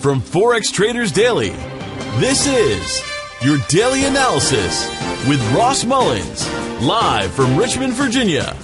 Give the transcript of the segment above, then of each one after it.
From Forex Traders Daily, this is your daily analysis with Ross Mullins, live from Richmond, Virginia.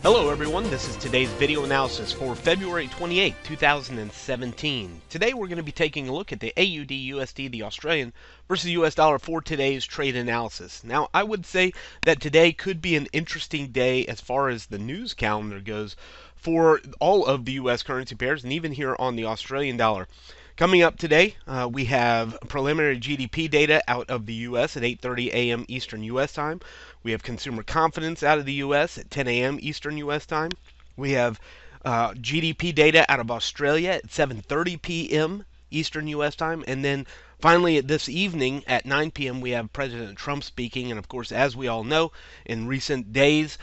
Hello everyone, this is today's video analysis for February 28, 2017. Today we're going to be taking a look at the AUDUSD, the Australian, versus the US dollar for today's trade analysis. Now, I would say that today could be an interesting day as far as the news calendar goes for all of the US currency pairs and even here on the Australian dollar. Coming up today, we have preliminary GDP data out of the U.S. at 8:30 a.m. Eastern U.S. time. We have consumer confidence out of the U.S. at 10 a.m. Eastern U.S. time. We have GDP data out of Australia at 7:30 p.m. Eastern U.S. time. And then finally, this evening at 9 p.m., we have President Trump speaking. And of course, as we all know, in recent days,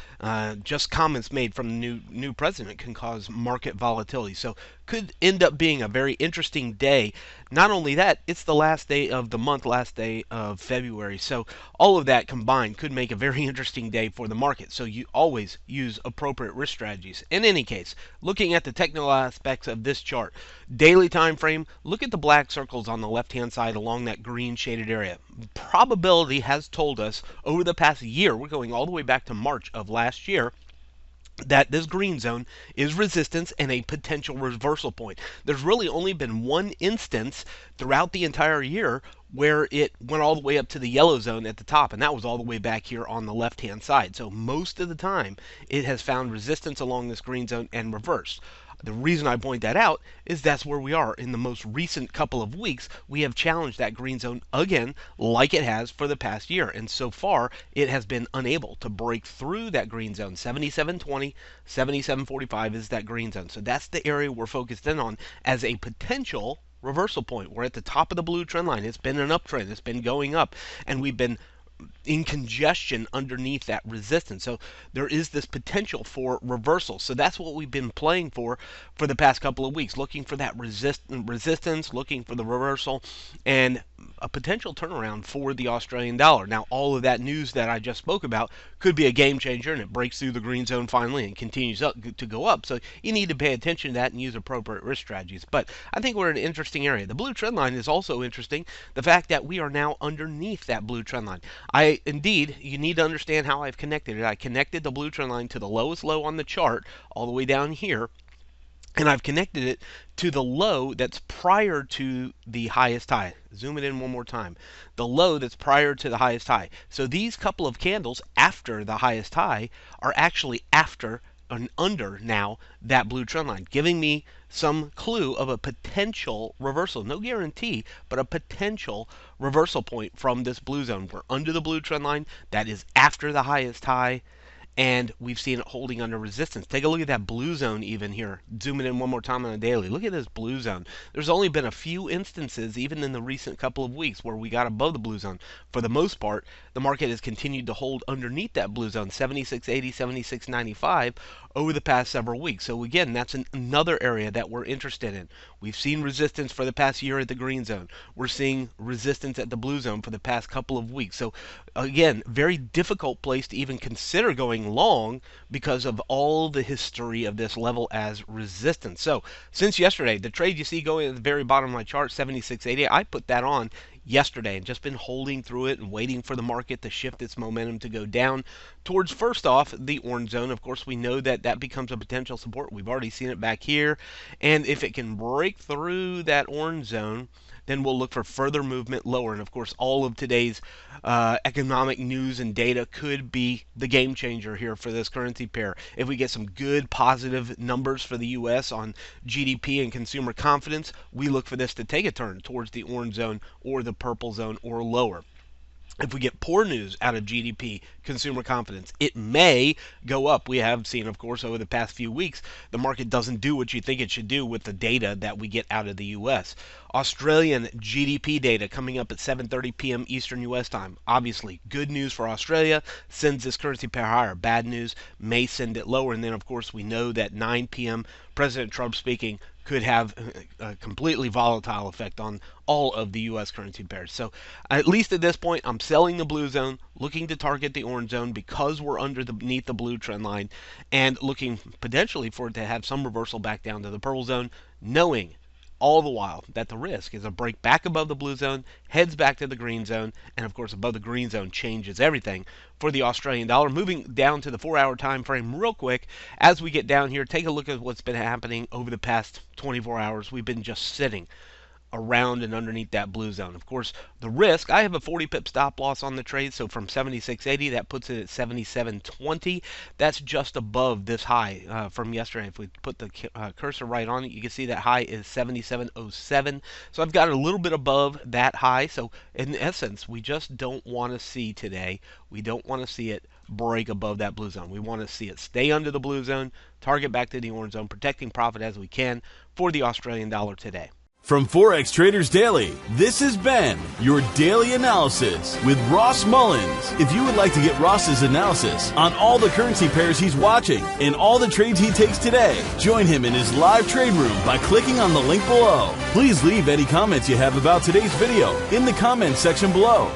just comments made from the new president can cause market volatility. So could end up being a very interesting day. Not only that, it's the last day of the month, last day of February. So all of that combined could make a very interesting day for the market. So you always use appropriate risk strategies. In any case, looking at the technical aspects of this chart, daily time frame, look at the black circles on the left-hand side along that green shaded area. Probability has told us over the past year, we're going all the way back to March of last year, that this green zone is resistance and a potential reversal point. There's really only been one instance throughout the entire year where it went all the way up to the yellow zone at the top, and that was all the way back here on the left-hand side. So most of the time, it has found resistance along this green zone and reversed. The reason I point that out is that's where we are. In the most recent couple of weeks, we have challenged that green zone again like it has for the past year. And so far, it has been unable to break through that green zone. 77.20, 77.45 is that green zone. So that's the area we're focused in on as a potential reversal point. We're at the top of the blue trend line. It's been an uptrend. It's been going up. And we've been in congestion underneath that resistance. So there is this potential for reversal. So that's what we've been playing for the past couple of weeks, looking for that resistance, looking for the reversal, and a potential turnaround for the Australian dollar. Now, all of that news that I just spoke about could be a game changer, and it breaks through the green zone finally and continues up to go up. So you need to pay attention to that and use appropriate risk strategies. But I think we're in an interesting area. The blue trend line is also interesting. The fact that we are now underneath that blue trend line. Indeed, you need to understand how I've connected it. I connected the blue trend line to the lowest low on the chart all the way down here. And I've connected it to the low that's prior to the highest high. Zoom it in one more time. The low that's prior to the highest high. So these couple of candles after the highest high are actually after and under now that blue trend line, giving me some clue of a potential reversal. No guarantee, but a potential reversal point from this blue zone. We're under the blue trend line. That is after the highest high. And we've seen it holding under resistance. Take a look at that blue zone even here. Zoom it in one more time on the daily. Look at this blue zone. There's only been a few instances, even in the recent couple of weeks, where we got above the blue zone. For the most part, the market has continued to hold underneath that blue zone, 76.80, 76.95, over the past several weeks. So again, that's another area that we're interested in. We've seen resistance for the past year at the green zone. We're seeing resistance at the blue zone for the past couple of weeks. So again, very difficult place to even consider going long because of all the history of this level as resistance. So since yesterday, the trade you see going at the very bottom of my chart, 76.80, I put that on yesterday and just been holding through it and waiting for the market to shift its momentum to go down towards, first off, the orange zone. Of course, we know that that becomes a potential support. We've already seen it back here. And if it can break through that orange zone, then we'll look for further movement lower. And of course, all of today's economic news and data could be the game changer here for this currency pair. If we get some good positive numbers for the U.S. on GDP and consumer confidence, we look for this to take a turn towards the orange zone or the purple zone or lower. If we get poor news out of GDP, consumer confidence, it may go up. We have seen, of course, over the past few weeks, the market doesn't do what you think it should do with the data that we get out of the U.S. Australian GDP data coming up at 7:30 p.m. Eastern U.S. time. Obviously, good news for Australia, sends this currency pair higher. Bad news may send it lower. And then, of course, we know that 9 p.m., President Trump speaking, could have a completely volatile effect on all of the U.S. currency pairs. So at least at this point, I'm selling the blue zone, looking to target the orange zone because we're underneath the blue trend line, and looking potentially for it to have some reversal back down to the purple zone, knowing all the while that the risk is a break back above the blue zone, heads back to the green zone, and of course above the green zone changes everything for the Australian dollar. Moving down to the 4-hour time frame real quick, as we get down here, take a look at what's been happening over the past 24 hours. We've been just sitting around and underneath that blue zone. Of course, the risk, I have a 40 pip stop loss on the trade, so from 76.80, that puts it at 77.20. That's just above this high from yesterday. If we put the cursor right on it, you can see that high is 77.07. So I've got a little bit above that high. So in essence, we just don't want to see today, we don't want to see it break above that blue zone. We want to see it stay under the blue zone, target back to the orange zone, protecting profit as we can for the Australian dollar today. From Forex Traders Daily, this has been your daily analysis with Ross Mullins. If you would like to get Ross's analysis on all the currency pairs he's watching and all the trades he takes today, join him in his live trade room by clicking on the link below. Please leave any comments you have about today's video in the comments section below.